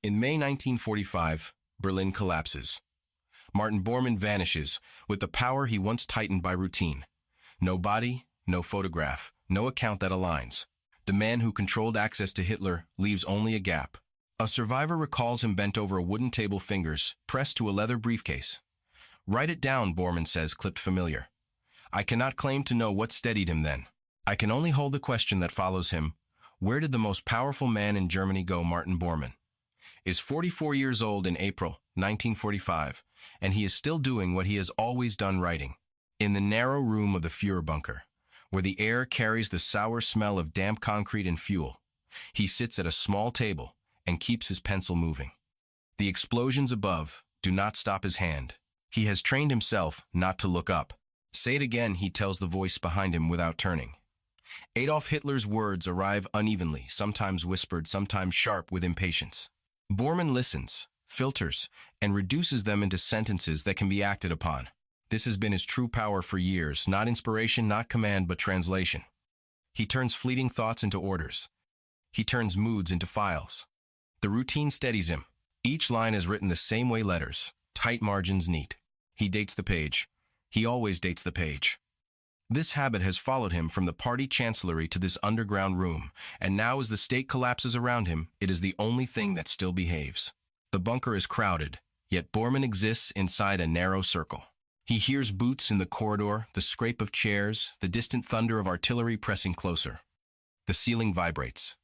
In May 1945, Berlin collapses. Martin Bormann vanishes with the power he once tightened by routine. No body, no photograph, no account that aligns. The man who controlled access to Hitler leaves only a gap. A survivor recalls him bent over a wooden table, fingers pressed to a leather briefcase. "Write it down," Bormann says, clipped familiar. "I cannot claim to know what steadied him then. I can only hold the question that follows him. Where did the most powerful man in Germany go?" Martin Bormann is 44 years old in April 1945, and he is still doing what he has always done, writing. In the narrow room of the Führer bunker, where the air carries the sour smell of damp concrete and fuel, he sits at a small table and keeps his pencil moving. The explosions above do not stop his hand. He has trained himself not to look up. "Say it again," he tells the voice behind him without turning. Adolf Hitler's words arrive unevenly, sometimes whispered, sometimes sharp with impatience. Bormann listens, filters, and reduces them into sentences that can be acted upon. This has been his true power for years, not inspiration, not command, but translation. He turns fleeting thoughts into orders. He turns moods into files. The routine steadies him. Each line is written the same way, letters, tight margins, neat. He dates the page. He always dates the page. This habit has followed him from the party chancellery to this underground room, and now as the state collapses around him, it is the only thing that still behaves. The bunker is crowded, yet Bormann exists inside a narrow circle. He hears boots in the corridor, the scrape of chairs, the distant thunder of artillery pressing closer. The ceiling vibrates.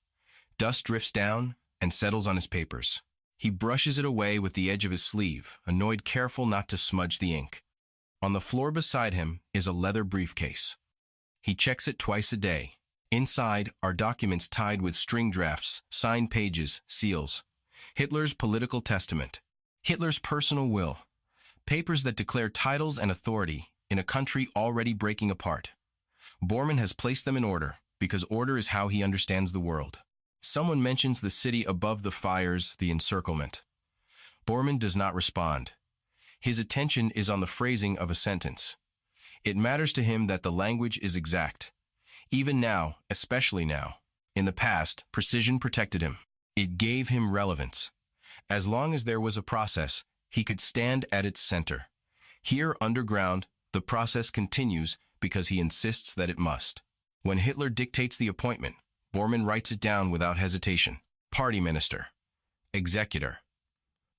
Dust drifts down and settles on his papers. He brushes it away with the edge of his sleeve, annoyed, careful not to smudge the ink. On the floor beside him is a leather briefcase. He checks it twice a day. Inside are documents tied with string drafts, signed pages, seals. Hitler's political testament. Hitler's personal will. Papers that declare titles and authority in a country already breaking apart. Bormann has placed them in order, because order is how he understands the world. Someone mentions the city above the fires, the encirclement. Bormann does not respond. His attention is on the phrasing of a sentence. It matters to him that the language is exact. Even now, especially now. In the past, precision protected him. It gave him relevance. As long as there was a process, he could stand at its center. Here, underground, the process continues because he insists that it must. When Hitler dictates the appointment, Bormann writes it down without hesitation. Party minister. Executor.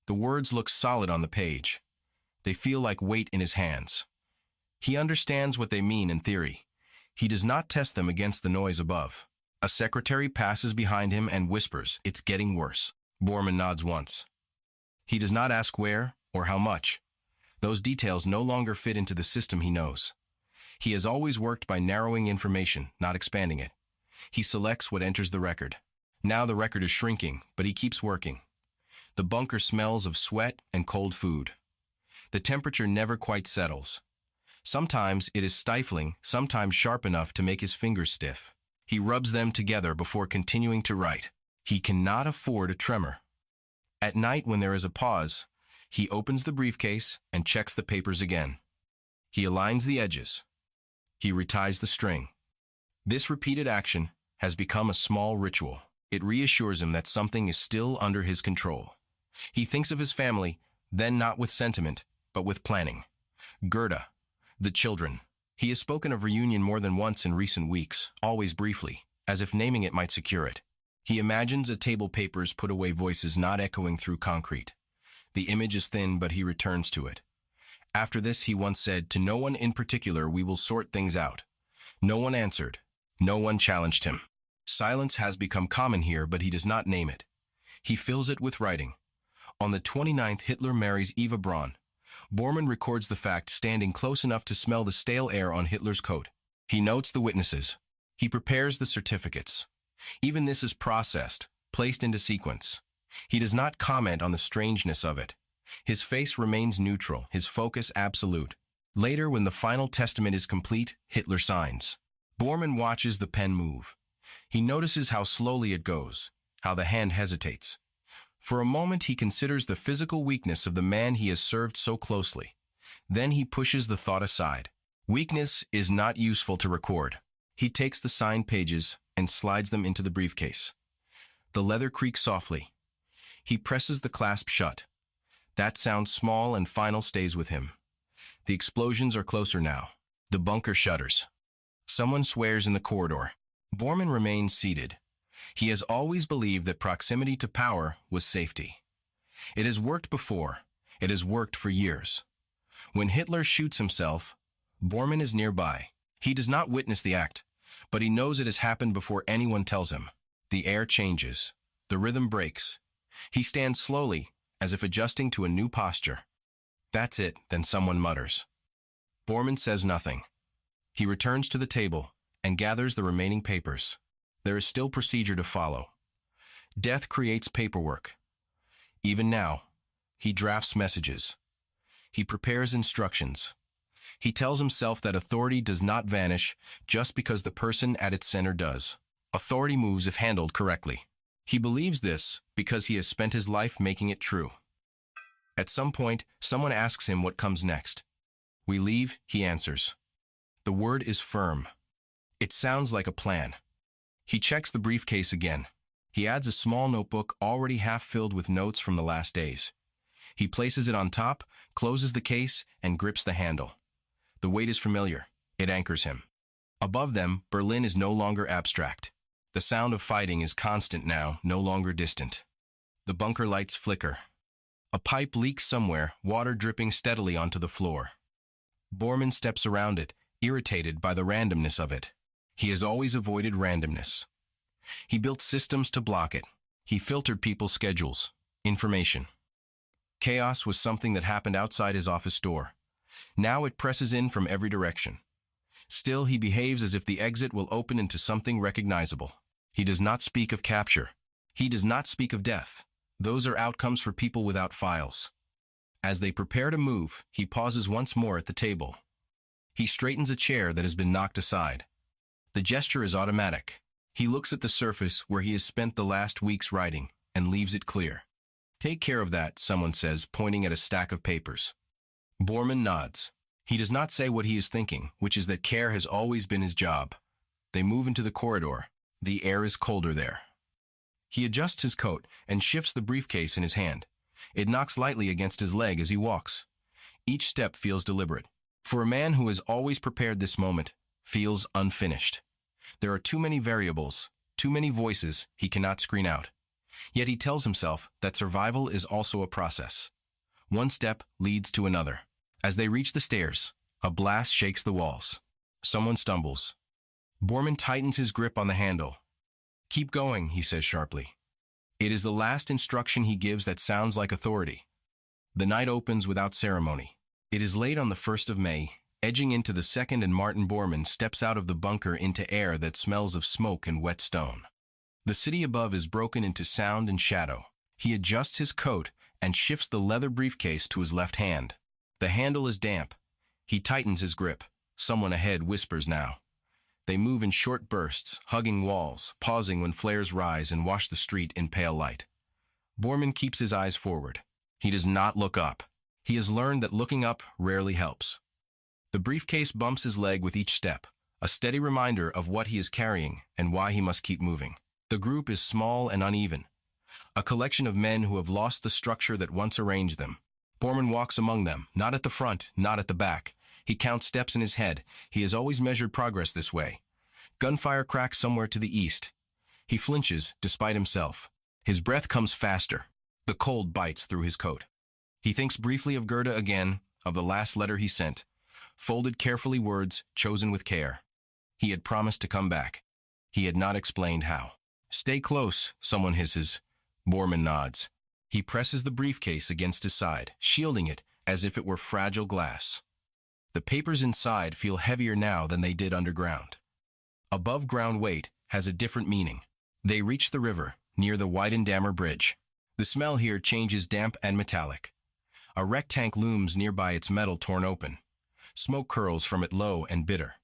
The words look solid on the page. They feel like weight in his hands. He understands what they mean in theory. He does not test them against the noise above. A secretary passes behind him and whispers, "It's getting worse." Bormann nods once. He does not ask where or how much. Those details no longer fit into the system he knows. He has always worked by narrowing information, not expanding it. He selects what enters the record. Now the record is shrinking, but he keeps working. The bunker smells of sweat and cold food. The temperature never quite settles. Sometimes it is stifling, sometimes sharp enough to make his fingers stiff. He rubs them together before continuing to write. He cannot afford a tremor. At night, when there is a pause, he opens the briefcase and checks the papers again. He aligns the edges. He reties the string. This repeated action has become a small ritual. It reassures him that something is still under his control. He thinks of his family, then not with sentiment, but with planning. Gerda, the children. He has spoken of reunion more than once in recent weeks, always briefly, as if naming it might secure it. He imagines a table, papers put away, voices not echoing through concrete. The image is thin, but he returns to it. After this, he once said, "To no one in particular, we will sort things out." No one answered. No one challenged him. Silence has become common here, but he does not name it. He fills it with writing. On the 29th, Hitler marries Eva Braun. Bormann records the fact, standing close enough to smell the stale air on Hitler's coat. He notes the witnesses. He prepares the certificates. Even this is processed, placed into sequence. He does not comment on the strangeness of it. His face remains neutral, his focus absolute. Later, when the final testament is complete, Hitler signs. Bormann watches the pen move. He notices how slowly it goes, how the hand hesitates. For a moment, he considers the physical weakness of the man he has served so closely. Then he pushes the thought aside. Weakness is not useful to record. He takes the signed pages and slides them into the briefcase. The leather creaks softly. He presses the clasp shut. That sound small and final stays with him. The explosions are closer now. The bunker shudders. Someone swears in the corridor. Bormann remains seated. He has always believed that proximity to power was safety. It has worked before. It has worked for years. When Hitler shoots himself, Bormann is nearby. He does not witness the act, but he knows it has happened before anyone tells him. The air changes. The rhythm breaks. He stands slowly, as if adjusting to a new posture. That's it, then someone mutters. Bormann says nothing. He returns to the table and gathers the remaining papers. There is still procedure to follow. Death creates paperwork. Even now, he drafts messages. He prepares instructions. He tells himself that authority does not vanish just because the person at its center does. Authority moves if handled correctly. He believes this because he has spent his life making it true. At some point, someone asks him what comes next. "We leave," he answers. The word is firm. It sounds like a plan. He checks the briefcase again. He adds a small notebook already half filled with notes from the last days. He places it on top, closes the case, and grips the handle. The weight is familiar. It anchors him. Above them, Berlin is no longer abstract. The sound of fighting is constant now, no longer distant. The bunker lights flicker. A pipe leaks somewhere, water dripping steadily onto the floor. Bormann steps around it, irritated by the randomness of it. He has always avoided randomness. He built systems to block it. He filtered people's schedules, information. Chaos was something that happened outside his office door. Now it presses in from every direction. Still, he behaves as if the exit will open into something recognizable. He does not speak of capture. He does not speak of death. Those are outcomes for people without files. As they prepare to move, he pauses once more at the table. He straightens a chair that has been knocked aside. The gesture is automatic. He looks at the surface where he has spent the last weeks writing and leaves it clear. "Take care of that," someone says, pointing at a stack of papers. Bormann nods. He does not say what he is thinking, which is that care has always been his job. They move into the corridor. The air is colder there. He adjusts his coat and shifts the briefcase in his hand. It knocks lightly against his leg as he walks. Each step feels deliberate. For a man who has always prepared this moment, feels unfinished. There are too many variables, too many voices he cannot screen out. Yet he tells himself that survival is also a process. One step leads to another. As they reach the stairs, a blast shakes the walls. Someone stumbles. Bormann tightens his grip on the handle. "Keep going," he says sharply. It is the last instruction he gives that sounds like authority. The night opens without ceremony. It is late on the 1st of May, edging into the 2nd, and Martin Bormann steps out of the bunker into air that smells of smoke and wet stone. The city above is broken into sound and shadow. He adjusts his coat and shifts the leather briefcase to his left hand. The handle is damp. He tightens his grip. Someone ahead whispers now. They move in short bursts, hugging walls, pausing when flares rise and wash the street in pale light. Bormann keeps his eyes forward. He does not look up. He has learned that looking up rarely helps. The briefcase bumps his leg with each step, a steady reminder of what he is carrying and why he must keep moving. The group is small and uneven, a collection of men who have lost the structure that once arranged them. Bormann walks among them, not at the front, not at the back. He counts steps in his head. He has always measured progress this way. Gunfire cracks somewhere to the east. He flinches, despite himself. His breath comes faster. The cold bites through his coat. He thinks briefly of Gerda again, of the last letter he sent. Folded carefully, words chosen with care. He had promised to come back. He had not explained how. "Stay close," someone hisses. Bormann nods. He presses the briefcase against his side, shielding it as if it were fragile glass. The papers inside feel heavier now than they did underground. Above ground weight has a different meaning. They reach the river, near the Weidendammer Bridge. The smell here changes damp and metallic. A wreck tank looms nearby, its metal torn open. Smoke curls from it low and bitter.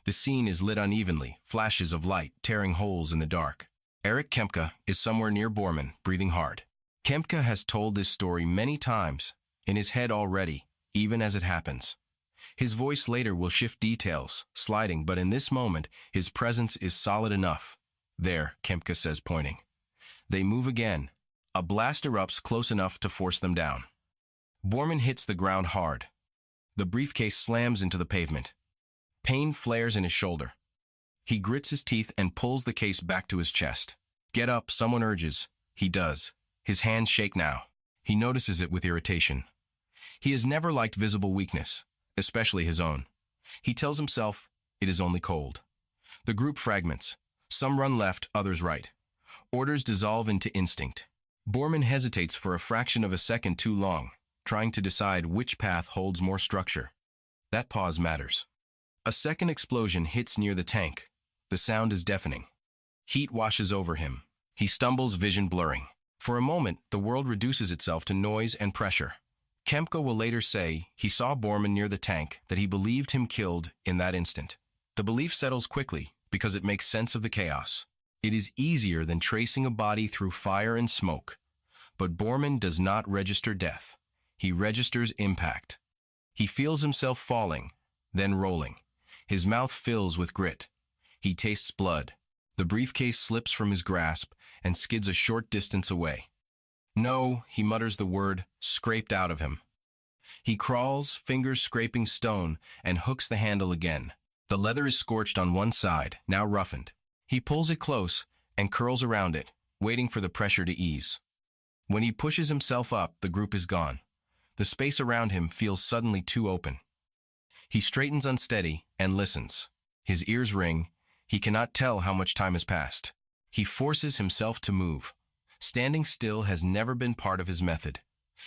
The scene is lit unevenly, flashes of light tearing holes in the dark. Erich Kempka is somewhere near Bormann, breathing hard. Kempka has told this story many times, in his head already, even as it happens. His voice later will shift details, sliding, but in this moment, his presence is solid enough. "There," Kempka says, pointing. They move again, A blast erupts close enough to force them down. Bormann hits the ground hard. The briefcase slams into the pavement. Pain flares in his shoulder. He grits his teeth and pulls the case back to his chest. "Get up," someone urges. He does. His hands shake now. He notices it with irritation. He has never liked visible weakness, especially his own. He tells himself, it is only cold. The group fragments. Some run left, others right. Orders dissolve into instinct. Bormann hesitates for a fraction of a second too long, trying to decide which path holds more structure. That pause matters. A second explosion hits near the tank. The sound is deafening. Heat washes over him. He stumbles, vision blurring. For a moment, the world reduces itself to noise and pressure. Kemko will later say he saw Bormann near the tank, that he believed him killed in that instant. The belief settles quickly because it makes sense of the chaos. It is easier than tracing a body through fire and smoke. But Bormann does not register death. He registers impact. He feels himself falling, then rolling. His mouth fills with grit. He tastes blood. The briefcase slips from his grasp and skids a short distance away. "No," he mutters the word, scraped out of him. He crawls, fingers scraping stone, and hooks the handle again. The leather is scorched on one side, now roughened. He pulls it close and curls around it, waiting for the pressure to ease. When he pushes himself up, the group is gone. The space around him feels suddenly too open. He straightens unsteady and listens. His ears ring. He cannot tell how much time has passed. He forces himself to move. Standing still has never been part of his method.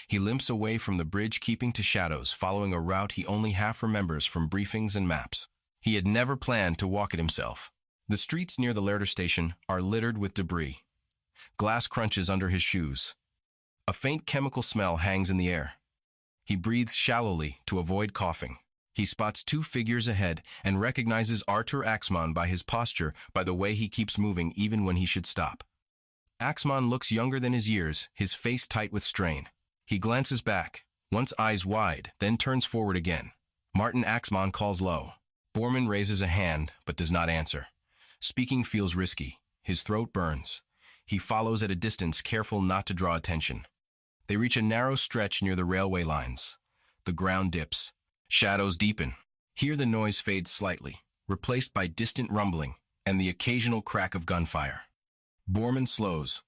He limps away from the bridge, keeping to shadows, following a route he only half remembers from briefings and maps. He had never planned to walk it himself. The streets near the Lerder station are littered with debris. Glass crunches under his shoes. A faint chemical smell hangs in the air. He breathes shallowly to avoid coughing. He spots two figures ahead and recognizes Artur Axmann by his posture, by the way he keeps moving even when he should stop. Axmann looks younger than his years, his face tight with strain. He glances back, once eyes wide, then turns forward again. Martin Axmann calls low. Bormann raises a hand, but does not answer. Speaking feels risky. His throat burns. He follows at a distance, careful not to draw attention. They reach a narrow stretch near the railway lines. The ground dips. Shadows deepen. Here the noise fades slightly, replaced by distant rumbling and the occasional crack of gunfire. Bormann slows.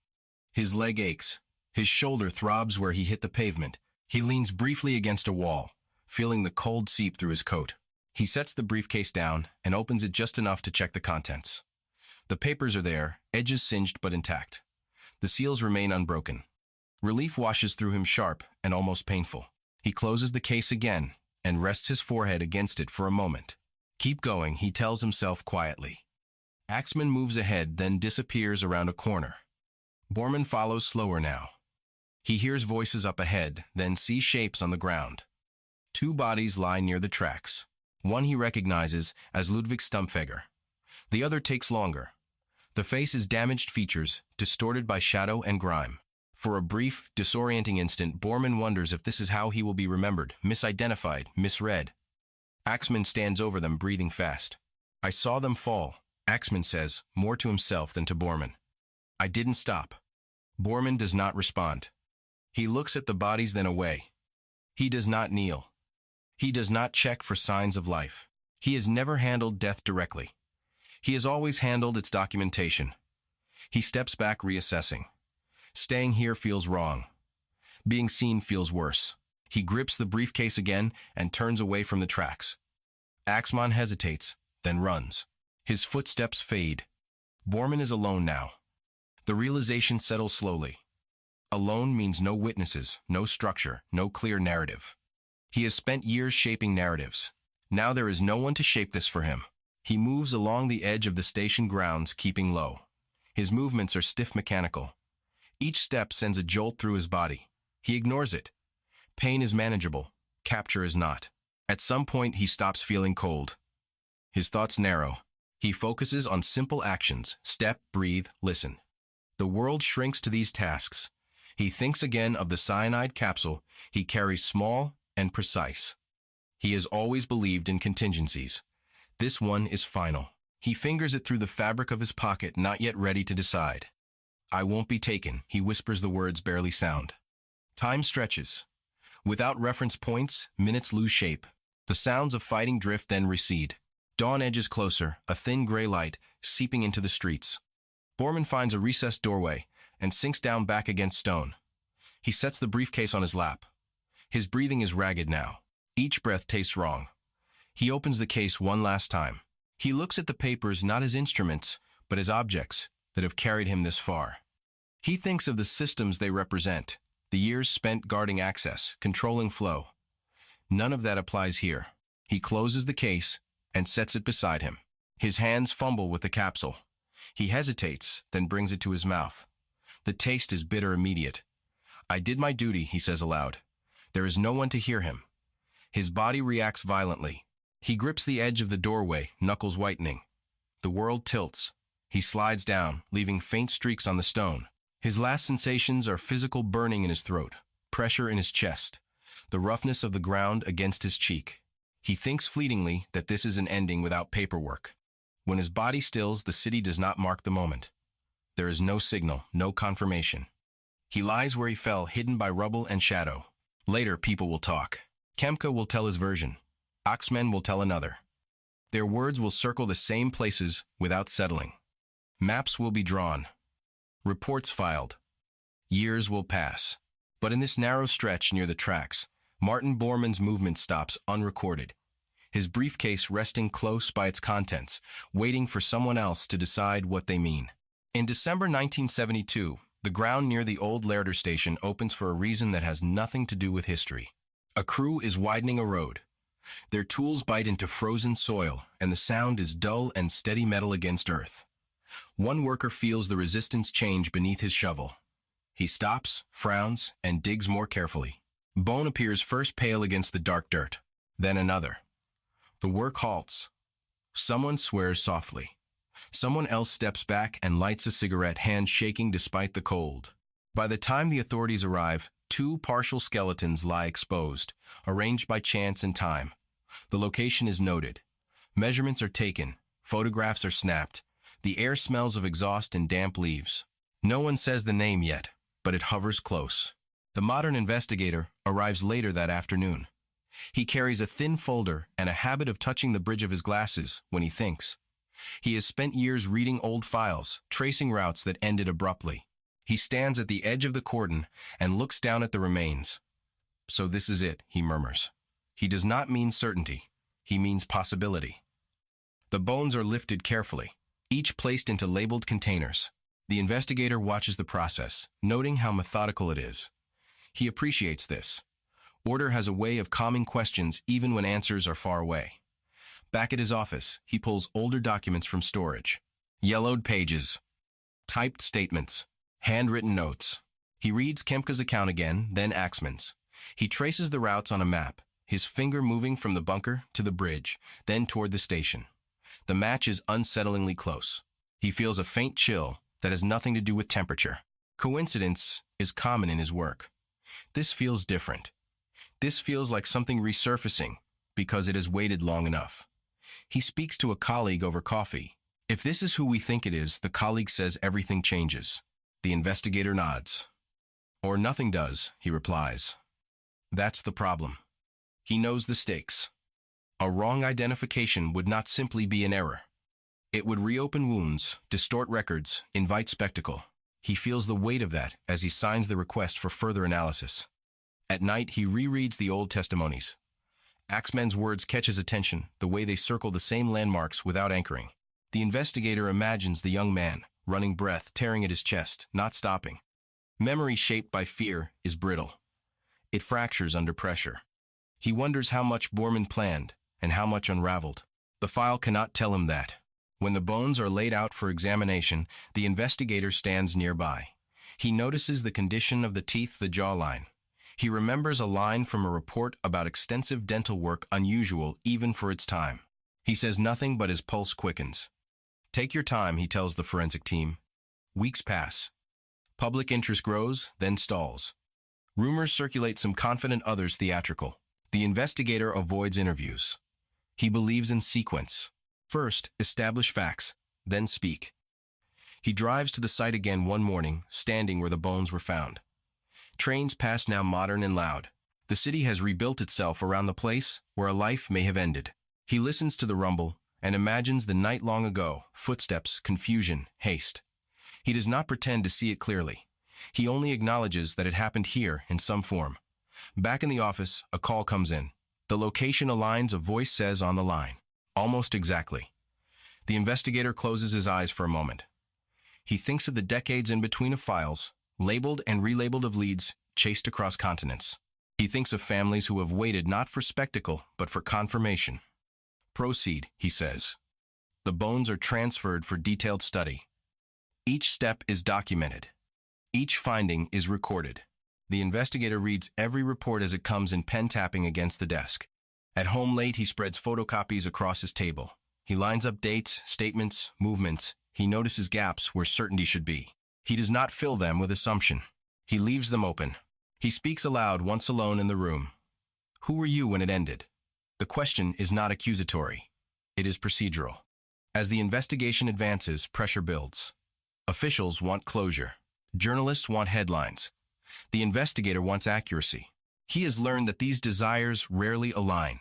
His leg aches. His shoulder throbs where he hit the pavement. He leans briefly against a wall, feeling the cold seep through his coat. He sets the briefcase down and opens it just enough to check the contents. The papers are there, edges singed but intact. The seals remain unbroken. Relief washes through him, sharp and almost painful. He closes the case again and rests his forehead against it for a moment. "Keep going," he tells himself quietly. Axmann moves ahead, then disappears around a corner. Bormann follows slower now. He hears voices up ahead, then sees shapes on the ground. Two bodies lie near the tracks. One he recognizes as Ludwig Stumpfegger. The other takes longer. The face is damaged features, distorted by shadow and grime. For a brief, disorienting instant, Bormann wonders if this is how he will be remembered, misidentified, misread. Axmann stands over them, breathing fast. "I saw them fall," Axmann says, more to himself than to Bormann. "I didn't stop." Bormann does not respond. He looks at the bodies, then away. He does not kneel. He does not check for signs of life. He has never handled death directly. He has always handled its documentation. He steps back, reassessing. Staying here feels wrong. Being seen feels worse. He grips the briefcase again and turns away from the tracks. Axmann hesitates, then runs. His footsteps fade. Bormann is alone now. The realization settles slowly. Alone means no witnesses, no structure, no clear narrative. He has spent years shaping narratives. Now there is no one to shape this for him. He moves along the edge of the station grounds, keeping low. His movements are stiff, mechanical. Each step sends a jolt through his body. He ignores it. Pain is manageable. Capture is not. At some point, he stops feeling cold. His thoughts narrow. He focuses on simple actions: step, breathe, listen. The world shrinks to these tasks. He thinks again of the cyanide capsule he carries, small and precise. He has always believed in contingencies. This one is final. He fingers it through the fabric of his pocket, not yet ready to decide. I won't be taken, he whispers, the words barely sound. Time stretches. Without reference points, minutes lose shape. The sounds of fighting drift, then recede. Dawn edges closer, a thin gray light seeping into the streets. Bormann finds a recessed doorway and sinks down back against stone. He sets the briefcase on his lap. His breathing is ragged now. Each breath tastes wrong. He opens the case one last time. He looks at the papers not as instruments, but as objects that have carried him this far. He thinks of the systems they represent, the years spent guarding access, controlling flow. None of that applies here. He closes the case and sets it beside him. His hands fumble with the capsule. He hesitates, then brings it to his mouth. The taste is bitter, immediate. I did my duty, he says aloud. There is no one to hear him. His body reacts violently. He grips the edge of the doorway, knuckles whitening. The world tilts. He slides down, leaving faint streaks on the stone. His last sensations are physical burning in his throat, pressure in his chest, the roughness of the ground against his cheek. He thinks fleetingly that this is an ending without paperwork. When his body stills, the city does not mark the moment. There is no signal, no confirmation. He lies where he fell, hidden by rubble and shadow. Later, people will talk. Kemke will tell his version. Axmann will tell another. Their words will circle the same places without settling. Maps will be drawn. Reports filed. Years will pass. But in this narrow stretch near the tracks, Martin Bormann's movement stops unrecorded. His briefcase resting close by its contents, waiting for someone else to decide what they mean. In December 1972, the ground near the old Lerder station opens for a reason that has nothing to do with history. A crew is widening a road. Their tools bite into frozen soil, and the sound is dull and steady metal against earth. One worker feels the resistance change beneath his shovel. He stops, frowns, and digs more carefully. Bone appears first pale against the dark dirt, then another. The work halts. Someone swears softly. Someone else steps back and lights a cigarette, hand shaking despite the cold. By the time the authorities arrive, 2 partial skeletons lie exposed, arranged by chance and time. The location is noted. Measurements are taken. Photographs are snapped. The air smells of exhaust and damp leaves. No one says the name yet, but it hovers close. The modern investigator arrives later that afternoon. He carries a thin folder and a habit of touching the bridge of his glasses when he thinks. He has spent years reading old files, tracing routes that ended abruptly. He stands at the edge of the cordon and looks down at the remains. So this is it, he murmurs. He does not mean certainty. He means possibility. The bones are lifted carefully, each placed into labeled containers. The investigator watches the process, noting how methodical it is. He appreciates this. Order has a way of calming questions even when answers are far away. Back at his office, he pulls older documents from storage. Yellowed pages, typed statements, handwritten notes. He reads Kemke's account again, then Axmann's. He traces the routes on a map, his finger moving from the bunker to the bridge, then toward the station. The match is unsettlingly close. He feels a faint chill that has nothing to do with temperature. Coincidence is common in his work. This feels different. This feels like something resurfacing because it has waited long enough. He speaks to a colleague over coffee. If this is who we think it is, the colleague says everything changes. The investigator nods. Or nothing does, he replies. That's the problem. He knows the stakes. A wrong identification would not simply be an error. It would reopen wounds, distort records, invite spectacle. He feels the weight of that as he signs the request for further analysis. At night, he rereads the old testimonies. Axmann's words catch his attention, the way they circle the same landmarks without anchoring. The investigator imagines the young man, running breath, tearing at his chest, not stopping. Memory shaped by fear is brittle. It fractures under pressure. He wonders how much Bormann planned and how much unraveled. The file cannot tell him that. When the bones are laid out for examination, the investigator stands nearby. He notices the condition of the teeth, the jawline. He remembers a line from a report about extensive dental work unusual even for its time. He says nothing, but his pulse quickens. Take your time, he tells the forensic team. Weeks pass. Public interest grows, then stalls. Rumors circulate, some confident, others theatrical. The investigator avoids interviews. He believes in sequence. First, establish facts, then speak. He drives to the site again one morning, standing where the bones were found. Trains pass now modern and loud. The city has rebuilt itself around the place where a life may have ended. He listens to the rumble and imagines the night long ago, footsteps, confusion, haste. He does not pretend to see it clearly. He only acknowledges that it happened here in some form. Back in the office, a call comes in. The location aligns, a voice says on the line. Almost exactly. The investigator closes his eyes for a moment. He thinks of the decades in between of files, labeled and relabeled, of leads chased across continents. He thinks of families who have waited not for spectacle, but for confirmation. Proceed, he says. The bones are transferred for detailed study. Each step is documented. Each finding is recorded. The investigator reads every report as it comes in, pen tapping against the desk. At home late, he spreads photocopies across his table. He lines up dates, statements, movements. He notices gaps where certainty should be. He does not fill them with assumption. He leaves them open. He speaks aloud once alone in the room. Who were you when it ended? The question is not accusatory. It is procedural. As the investigation advances, pressure builds. Officials want closure. Journalists want headlines. The investigator wants accuracy. He has learned that these desires rarely align.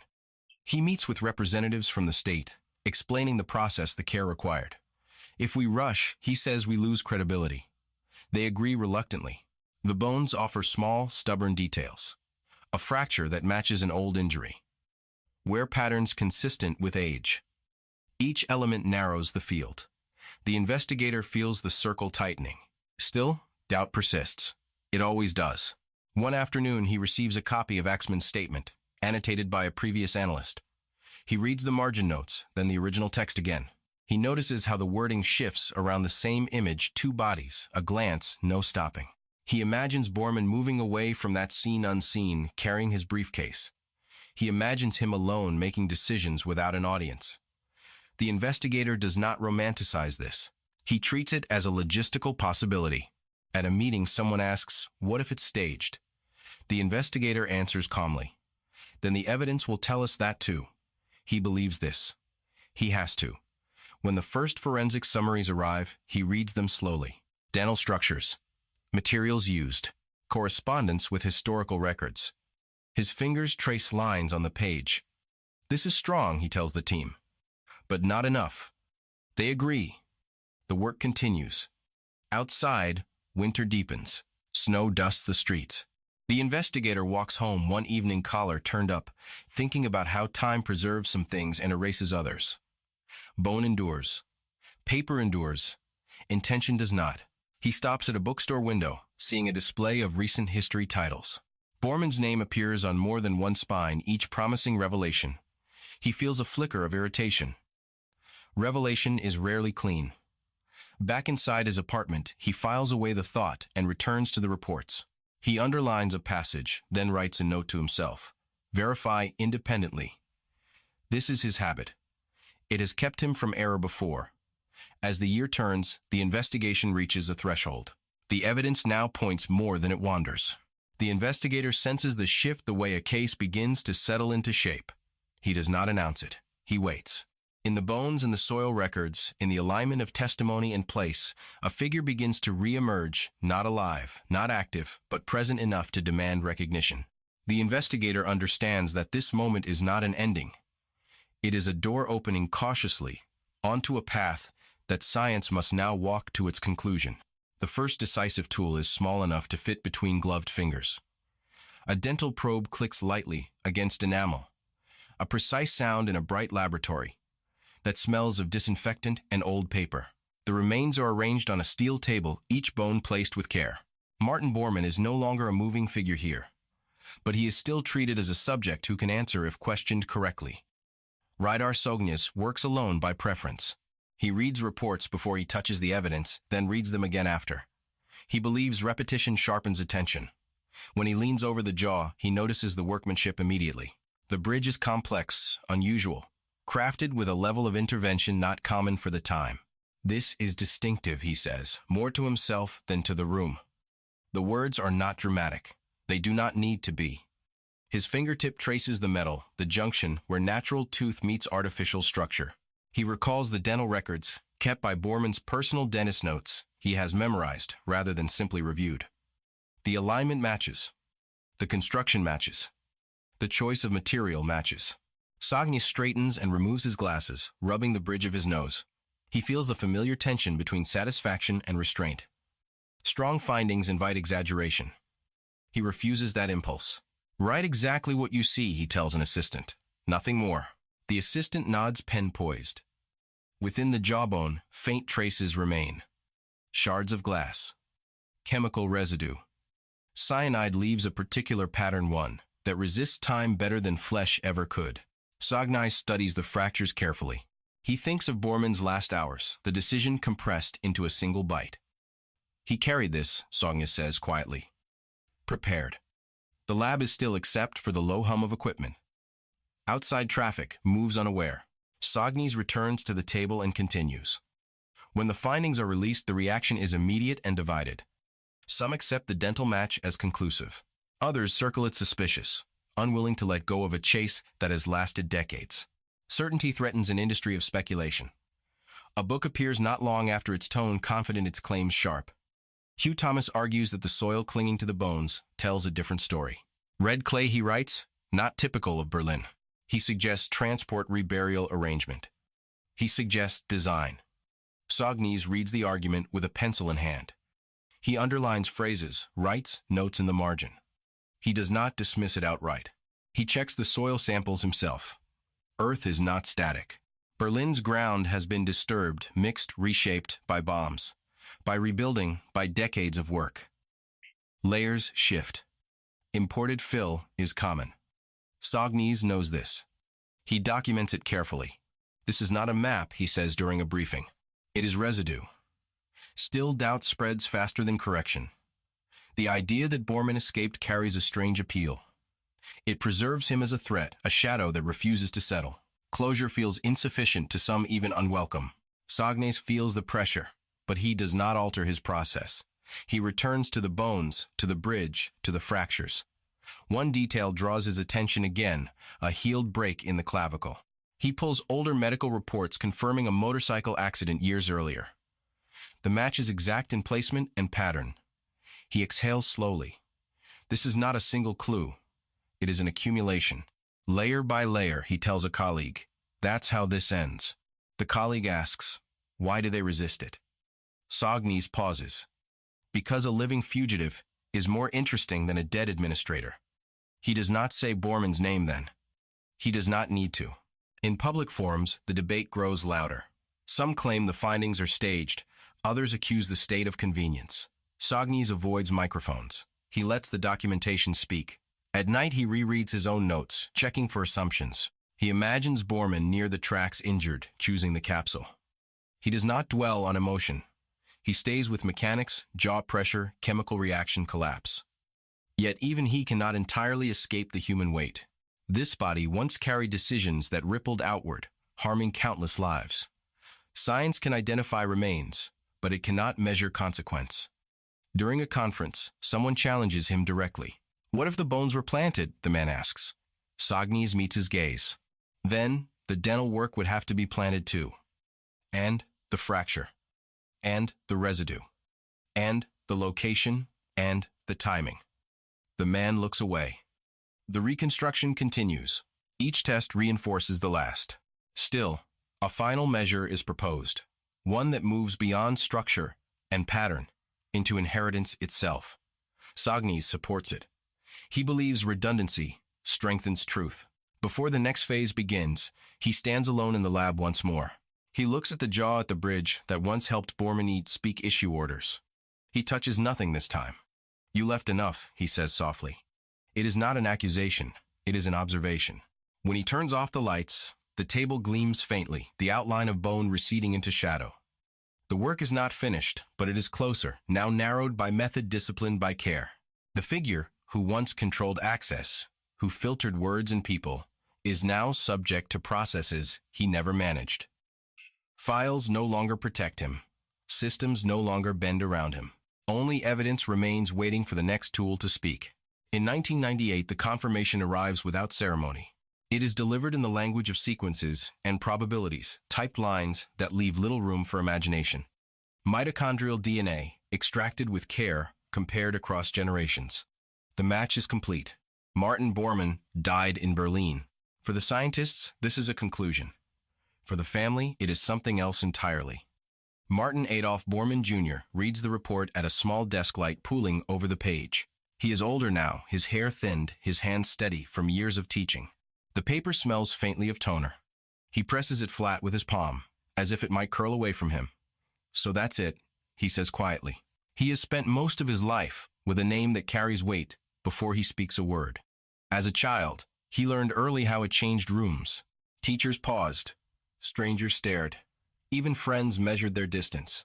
He meets with representatives from the state, explaining the process the care required. If we rush, he says, we lose credibility. They agree reluctantly. The bones offer small, stubborn details. A fracture that matches an old injury. Wear patterns consistent with age. Each element narrows the field. The investigator feels the circle tightening. Still, doubt persists. It always does. One afternoon, he receives a copy of Axman's statement, annotated by a previous analyst. He reads the margin notes, then the original text again. He notices how the wording shifts around the same image, two bodies, a glance, no stopping. He imagines Bormann moving away from that scene unseen, carrying his briefcase. He imagines him alone, making decisions without an audience. The investigator does not romanticize this. He treats it as a logistical possibility. At a meeting, someone asks, what if it's staged? The investigator answers calmly. Then the evidence will tell us that too. He believes this. He has to. When the first forensic summaries arrive, he reads them slowly. Dental structures. Materials used. Correspondence with historical records. His fingers trace lines on the page. This is strong, he tells the team. But not enough. They agree. The work continues. Outside, winter deepens. Snow dusts the streets. The investigator walks home, one evening, collar turned up, thinking about how time preserves some things and erases others. Bone endures. Paper endures. Intention does not. He stops at a bookstore window, seeing a display of recent history titles. Bormann's name appears on more than one spine, each promising revelation. He feels a flicker of irritation. Revelation is rarely clean. Back inside his apartment, he files away the thought and returns to the reports. He underlines a passage, then writes a note to himself. Verify independently. This is his habit. It has kept him from error before. As the year turns, the investigation reaches a threshold. The evidence now points more than it wanders. The investigator senses the shift, the way a case begins to settle into shape. He does not announce it. He waits. In the bones and the soil records, in the alignment of testimony and place, a figure begins to re-emerge, not alive, not active, but present enough to demand recognition. The investigator understands that this moment is not an ending. It is a door opening cautiously onto a path that science must now walk to its conclusion. The first decisive tool is small enough to fit between gloved fingers. A dental probe clicks lightly against enamel. A precise sound in a bright laboratory that smells of disinfectant and old paper. The remains are arranged on a steel table, each bone placed with care. Martin Bormann is no longer a moving figure here, but he is still treated as a subject who can answer if questioned correctly. Rydar Sognius works alone by preference. He reads reports before he touches the evidence, then reads them again after. He believes repetition sharpens attention. When he leans over the jaw, he notices the workmanship immediately. The bridge is complex, unusual, crafted with a level of intervention not common for the time. This is distinctive, he says, more to himself than to the room. The words are not dramatic. They do not need to be. His fingertip traces the metal, the junction where natural tooth meets artificial structure. He recalls the dental records, kept by Bormann's personal dentist notes he has memorized rather than simply reviewed. The alignment matches. The construction matches. The choice of material matches. Sagny straightens and removes his glasses, rubbing the bridge of his nose. He feels the familiar tension between satisfaction and restraint. Strong findings invite exaggeration. He refuses that impulse. Write exactly what you see, he tells an assistant. Nothing more. The assistant nods, pen poised. Within the jawbone, faint traces remain. Shards of glass. Chemical residue. Cyanide leaves a particular pattern, one that resists time better than flesh ever could. Sagny studies the fractures carefully. He thinks of Bormann's last hours, the decision compressed into a single bite. He carried this, Sagny says quietly. Prepared. The lab is still except for the low hum of equipment. Outside traffic moves unaware. Sagny returns to the table and continues. When the findings are released, the reaction is immediate and divided. Some accept the dental match as conclusive. Others circle it suspicious, unwilling to let go of a chase that has lasted decades. Certainty threatens an industry of speculation. A book appears not long after its tone, confident, its claims sharp. Hugh Thomas argues that the soil clinging to the bones tells a different story. Red clay, he writes, not typical of Berlin. He suggests transport reburial arrangement. He suggests design. Sagny reads the argument with a pencil in hand. He underlines phrases, writes notes in the margin. He does not dismiss it outright. He checks the soil samples himself. Earth is not static. Berlin's ground has been disturbed, mixed, reshaped by bombs, by rebuilding, by decades of work. Layers shift. Imported fill is common. Sagny knows this. He documents it carefully. This is not a map, he says during a briefing. It is residue. Still, doubt spreads faster than correction. The idea that Bormann escaped carries a strange appeal. It preserves him as a threat, a shadow that refuses to settle. Closure feels insufficient, to some even unwelcome. Sagny feels the pressure, but he does not alter his process. He returns to the bones, to the bridge, to the fractures. One detail draws his attention again, a healed break in the clavicle. He pulls older medical reports confirming a motorcycle accident years earlier. The match is exact in placement and pattern. He exhales slowly. This is not a single clue. It is an accumulation. Layer by layer, he tells a colleague. That's how this ends. The colleague asks, why do they resist it? Sagny pauses. Because a living fugitive is more interesting than a dead administrator. He does not say Bormann's name then. He does not need to. In public forums, the debate grows louder. Some claim the findings are staged. Others accuse the state of convenience. Sagny avoids microphones. He lets the documentation speak. At night, he rereads his own notes, checking for assumptions. He imagines Bormann near the tracks, injured, choosing the capsule. He does not dwell on emotion. He stays with mechanics, jaw pressure, chemical reaction, collapse. Yet even he cannot entirely escape the human weight. This body once carried decisions that rippled outward, harming countless lives. Science can identify remains, but it cannot measure consequence. During a conference, someone challenges him directly. What if the bones were planted? The man asks. Sagny meets his gaze. Then, the dental work would have to be planted too. And the fracture. And the residue. And the location. And the timing. The man looks away. The reconstruction continues. Each test reinforces the last. Still, a final measure is proposed. One that moves beyond structure and pattern into inheritance itself. Sagny supports it. He believes redundancy strengthens truth. Before the next phase begins, he stands alone in the lab once more. He looks at the jaw at the bridge that once helped Bormann speak issue orders. He touches nothing this time. You left enough, he says softly. It is not an accusation, it is an observation. When he turns off the lights, the table gleams faintly, the outline of bone receding into shadow. The work is not finished, but it is closer, now narrowed by method, disciplined by care. The figure, who once controlled access, who filtered words and people, is now subject to processes he never managed. Files no longer protect him. Systems no longer bend around him. Only evidence remains, waiting for the next tool to speak. In 1998, the confirmation arrives without ceremony. It is delivered in the language of sequences and probabilities, typed lines that leave little room for imagination. Mitochondrial DNA, extracted with care, compared across generations. The match is complete. Martin Bormann died in Berlin. For the scientists, this is a conclusion. For the family, it is something else entirely. Martin Adolf Bormann Jr. reads the report at a small desk light pooling over the page. He is older now, his hair thinned, his hands steady from years of teaching. The paper smells faintly of toner. He presses it flat with his palm, as if it might curl away from him. So that's it, he says quietly. He has spent most of his life with a name that carries weight before he speaks a word. As a child, he learned early how it changed rooms. Teachers paused. Strangers stared. Even friends measured their distance.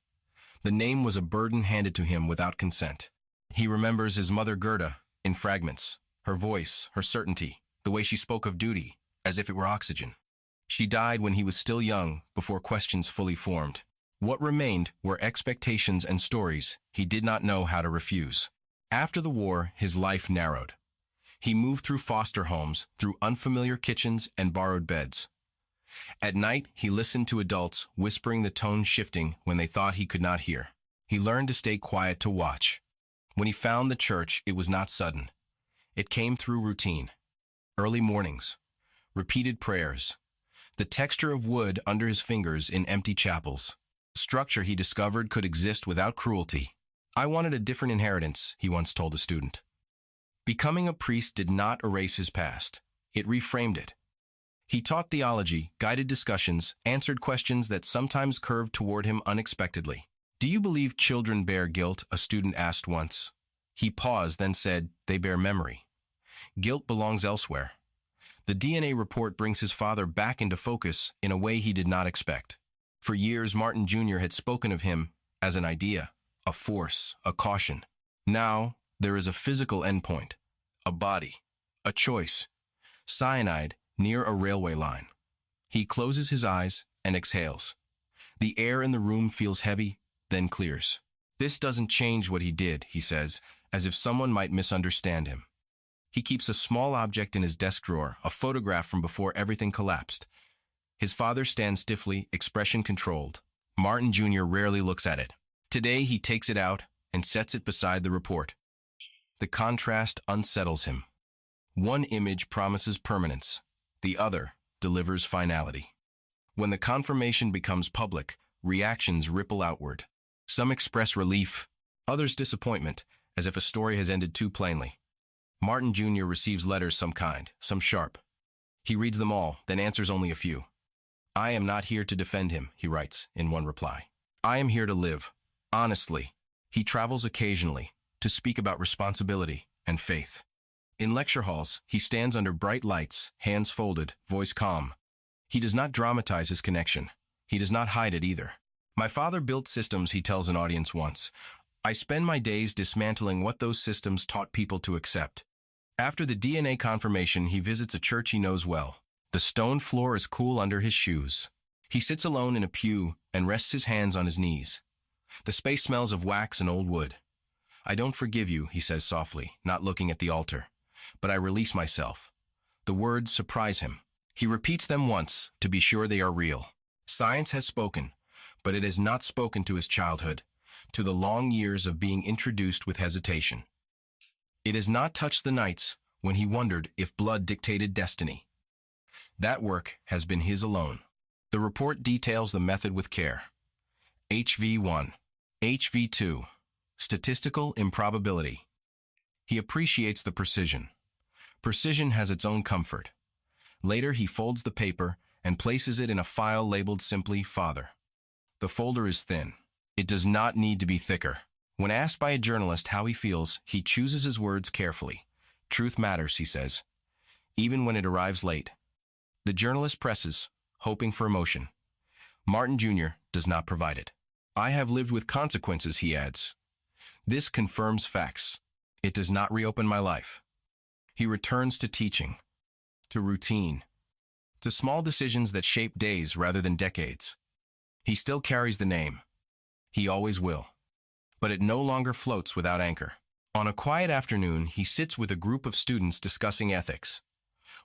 The name was a burden handed to him without consent. He remembers his mother Gerda in fragments, her voice, her certainty, the way she spoke of duty, as if it were oxygen. She died when he was still young, before questions fully formed. What remained were expectations and stories he did not know how to refuse. After the war, his life narrowed. He moved through foster homes, through unfamiliar kitchens and borrowed beds. At night, he listened to adults whispering, the tone shifting when they thought he could not hear. He learned to stay quiet to watch. When he found the church, it was not sudden. It came through routine. Early mornings, repeated prayers, the texture of wood under his fingers in empty chapels. Structure he discovered could exist without cruelty. I wanted a different inheritance, he once told a student. Becoming a priest did not erase his past. It reframed it. He taught theology, guided discussions, answered questions that sometimes curved toward him unexpectedly. Do you believe children bear guilt? A student asked once. He paused, then said, they bear memory. Guilt belongs elsewhere. The DNA report brings his father back into focus in a way he did not expect. For years, Martin Jr. had spoken of him as an idea, a force, a caution. Now, there is a physical endpoint, a body, a choice. Cyanide near a railway line. He closes his eyes and exhales. The air in the room feels heavy, then clears. This doesn't change what he did, he says, as if someone might misunderstand him. He keeps a small object in his desk drawer, a photograph from before everything collapsed. His father stands stiffly, expression controlled. Martin Jr. rarely looks at it. Today he takes it out and sets it beside the report. The contrast unsettles him. One image promises permanence. The other delivers finality. When the confirmation becomes public, reactions ripple outward. Some express relief, others disappointment, as if a story has ended too plainly. Martin Jr. receives letters some kind, some sharp. He reads them all, then answers only a few. I am not here to defend him, he writes in one reply. I am here to live, honestly. He travels occasionally to speak about responsibility and faith. In lecture halls, he stands under bright lights, hands folded, voice calm. He does not dramatize his connection. He does not hide it either. My father built systems, he tells an audience once. I spend my days dismantling what those systems taught people to accept. After the DNA confirmation, he visits a church he knows well. The stone floor is cool under his shoes. He sits alone in a pew and rests his hands on his knees. The space smells of wax and old wood. I don't forgive you, he says softly, not looking at the altar. But I release myself. The words surprise him. He repeats them once to be sure they are real. Science has spoken, but it has not spoken to his childhood, to the long years of being introduced with hesitation. It has not touched the nights when he wondered if blood dictated destiny. That work has been his alone. The report details the method with care. HV1, HV2, statistical improbability. He appreciates the precision. Precision has its own comfort. Later, he folds the paper and places it in a file labeled simply Father. The folder is thin. It does not need to be thicker. When asked by a journalist how he feels, he chooses his words carefully. Truth matters, he says, even when it arrives late. The journalist presses, hoping for emotion. Martin Jr. does not provide it. I have lived with consequences, he adds. This confirms facts. It does not reopen my life. He returns to teaching, to routine, to small decisions that shape days rather than decades. He still carries the name. He always will. But it no longer floats without anchor. On a quiet afternoon, he sits with a group of students discussing ethics.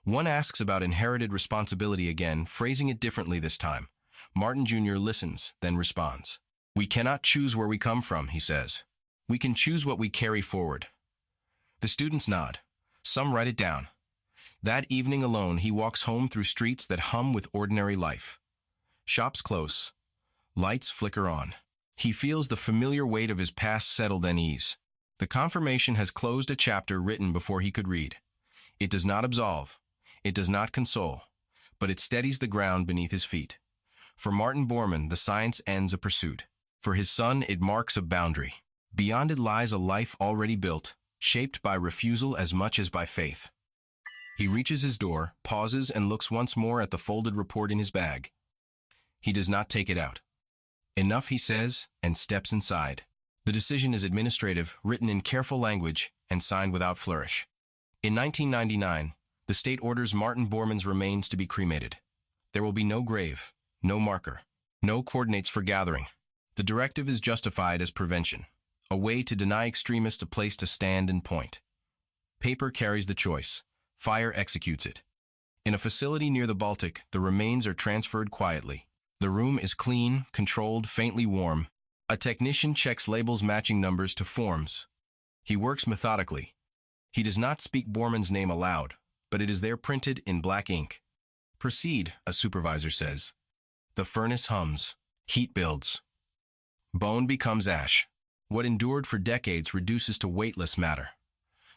One asks about inherited responsibility again, phrasing it differently this time. Martin Jr. listens, then responds. "We cannot choose where we come from," he says. "We can choose what we carry forward." The students nod. Some write it down. That evening alone, he walks home through streets that hum with ordinary life. Shops close. Lights flicker on. He feels the familiar weight of his past settled at ease. The confirmation has closed a chapter written before he could read. It does not absolve. It does not console. But it steadies the ground beneath his feet. For Martin Bormann, the science ends a pursuit. For his son, it marks a boundary. Beyond it lies a life already built, shaped by refusal as much as by faith. He reaches his door, pauses, and looks once more at the folded report in his bag. He does not take it out. "Enough," he says, and steps inside. The decision is administrative, written in careful language, and signed without flourish. In 1999, the state orders Martin Bormann's remains to be cremated. There will be no grave, no marker, no coordinates for gathering. The directive is justified as prevention, a way to deny extremists a place to stand and point. Paper carries the choice. Fire executes it. In a facility near the Baltic, the remains are transferred quietly. The room is clean, controlled, faintly warm. A technician checks labels matching numbers to forms. He works methodically. He does not speak Bormann's name aloud, but it is there printed in black ink. "Proceed," a supervisor says. The furnace hums. Heat builds. Bone becomes ash. What endured for decades reduces to weightless matter.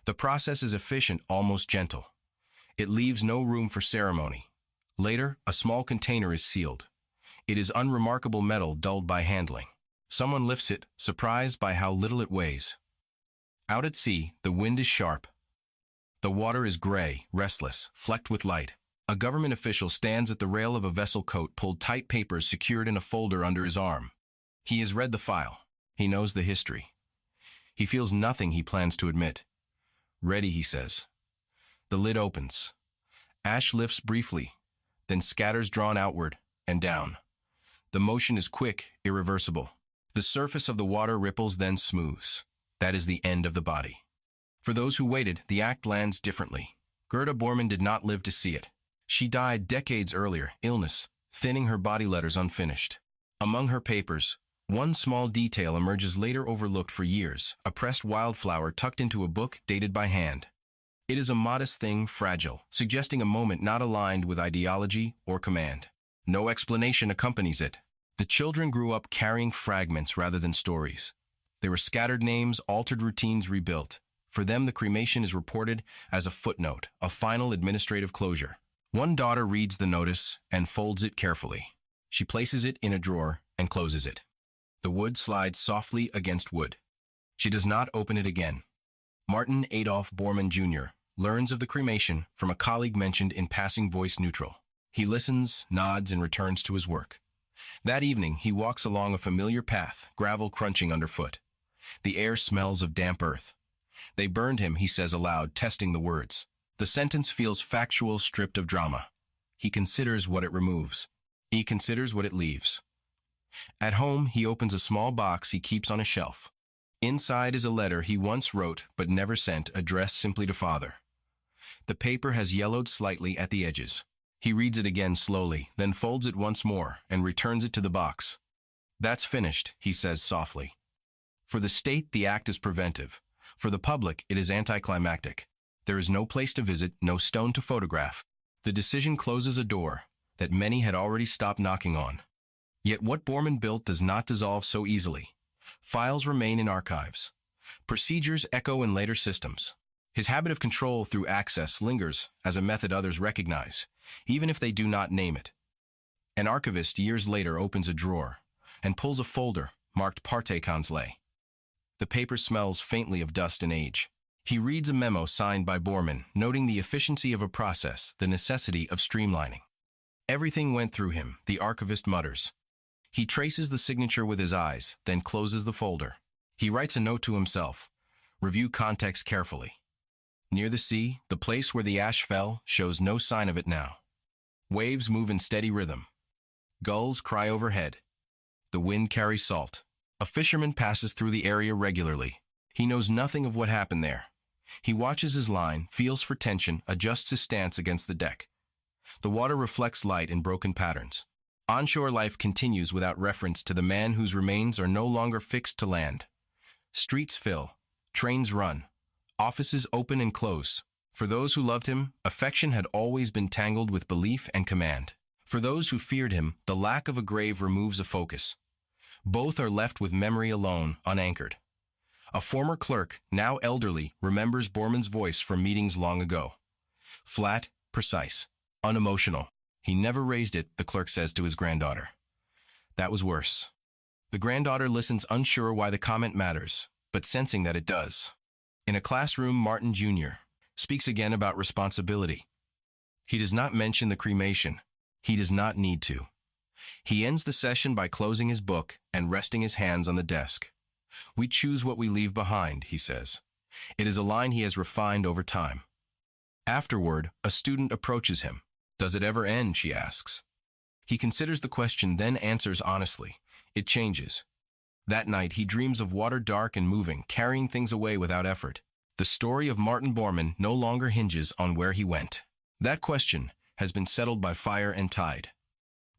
The process is efficient, almost gentle. It leaves no room for ceremony. Later, a small container is sealed. It is unremarkable metal dulled by handling. Someone lifts it, surprised by how little it weighs. Out at sea, the wind is sharp. The water is gray, restless, flecked with light. A government official stands at the rail of a vessel coat, pulled tight, papers secured in a folder under his arm. He has read the file. He knows the history. He feels nothing he plans to admit. "Ready," he says. The lid opens. Ash lifts briefly, then scatters, drawn outward and down. The motion is quick, irreversible. The surface of the water ripples, then smooths. That is the end of the body. For those who waited, the act lands differently. Gerda Bormann did not live to see it. She died decades earlier, illness, thinning her body letters unfinished. Among her papers, one small detail emerges, later overlooked for years: a pressed wildflower tucked into a book dated by hand. It is a modest thing, fragile, suggesting a moment not aligned with ideology or command. No explanation accompanies it. The children grew up carrying fragments rather than stories. They were scattered names, altered routines, rebuilt. For them, the cremation is reported as a footnote, a final administrative closure. One daughter reads the notice and folds it carefully. She places it in a drawer and closes it. The wood slides softly against wood. She does not open it again. Martin Adolf Bormann Jr. learns of the cremation from a colleague mentioned in passing, voice neutral. He listens, nods, and returns to his work. That evening, he walks along a familiar path, gravel crunching underfoot. The air smells of damp earth. "They burned him," he says aloud, testing the words. The sentence feels factual, stripped of drama. He considers what it removes. He considers what it leaves. At home, he opens a small box he keeps on a shelf. Inside is a letter he once wrote but never sent, addressed simply to father. The paper has yellowed slightly at the edges. He reads it again slowly, then folds it once more and returns it to the box. "That's finished," he says softly. For the state, the act is preventive. For the public, it is anticlimactic. There is no place to visit, no stone to photograph. The decision closes a door that many had already stopped knocking on. Yet what Bormann built does not dissolve so easily. Files remain in archives. Procedures echo in later systems. His habit of control through access lingers as a method others recognize, even if they do not name it. An archivist years later opens a drawer and pulls a folder marked Parte Conslay. The paper smells faintly of dust and age. He reads a memo signed by Bormann, noting the efficiency of a process, the necessity of streamlining. "Everything went through him," the archivist mutters. He traces the signature with his eyes, then closes the folder. He writes a note to himself. Review context carefully. Near the sea, the place where the ash fell shows no sign of it now. Waves move in steady rhythm. Gulls cry overhead. The wind carries salt. A fisherman passes through the area regularly. He knows nothing of what happened there. He watches his line, feels for tension, adjusts his stance against the deck. The water reflects light in broken patterns. Onshore life continues without reference to the man whose remains are no longer fixed to land. Streets fill, trains run, offices open and close. For those who loved him, affection had always been tangled with belief and command. For those who feared him, the lack of a grave removes a focus. Both are left with memory alone, unanchored. A former clerk, now elderly, remembers Bormann's voice from meetings long ago. Flat, precise, unemotional. He never raised it, the clerk says to his granddaughter. That was worse. The granddaughter listens, unsure why the comment matters, but sensing that it does. In a classroom, Martin Jr. speaks again about responsibility. He does not mention the cremation. He does not need to. He ends the session by closing his book and resting his hands on the desk. We choose what we leave behind, he says. It is a line he has refined over time. Afterward, a student approaches him. Does it ever end, she asks. He considers the question, then answers honestly. It changes. That night, he dreams of water dark and moving, carrying things away without effort. The story of Martin Bormann no longer hinges on where he went. That question has been settled by fire and tide.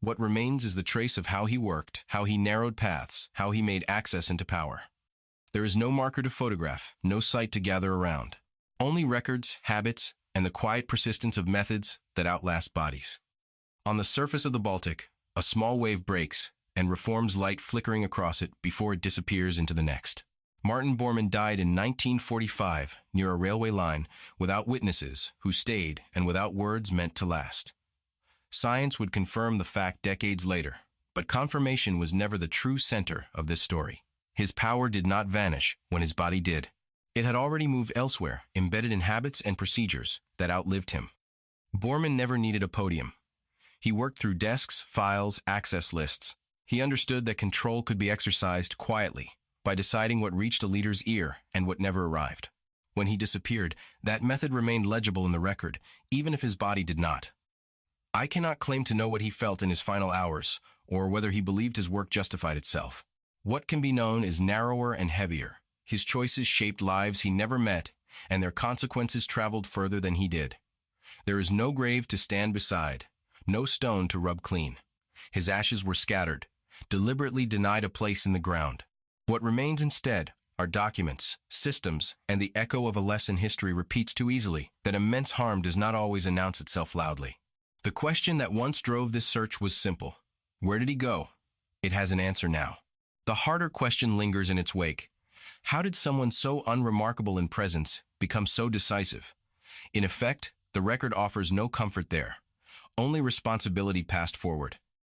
What remains is the trace of how he worked, how he narrowed paths, how he made access into power. There is no marker to photograph, no site to gather around. Only records, habits, and the quiet persistence of methods that outlast bodies. On the surface of the Baltic, a small wave breaks and reforms light flickering across it before it disappears into the next. Martin Bormann died in 1945 near a railway line without witnesses who stayed and without words meant to last. Science would confirm the fact decades later, but confirmation was never the true center of this story. His power did not vanish when his body did. It had already moved elsewhere, embedded in habits and procedures that outlived him. Bormann never needed a podium. He worked through desks, files, access lists. He understood that control could be exercised quietly, by deciding what reached a leader's ear and what never arrived. When he disappeared, that method remained legible in the record, even if his body did not. I cannot claim to know what he felt in his final hours, or whether he believed his work justified itself. What can be known is narrower and heavier. His choices shaped lives he never met, and their consequences traveled further than he did. There is no grave to stand beside, no stone to rub clean. His ashes were scattered, deliberately denied a place in the ground. What remains instead are documents, systems, and the echo of a lesson history repeats too easily, that immense harm does not always announce itself loudly. The question that once drove this search was simple. Where did he go? It has an answer now. The harder question lingers in its wake. How did someone so unremarkable in presence become so decisive? In effect, the record offers no comfort there, only responsibility passed forward.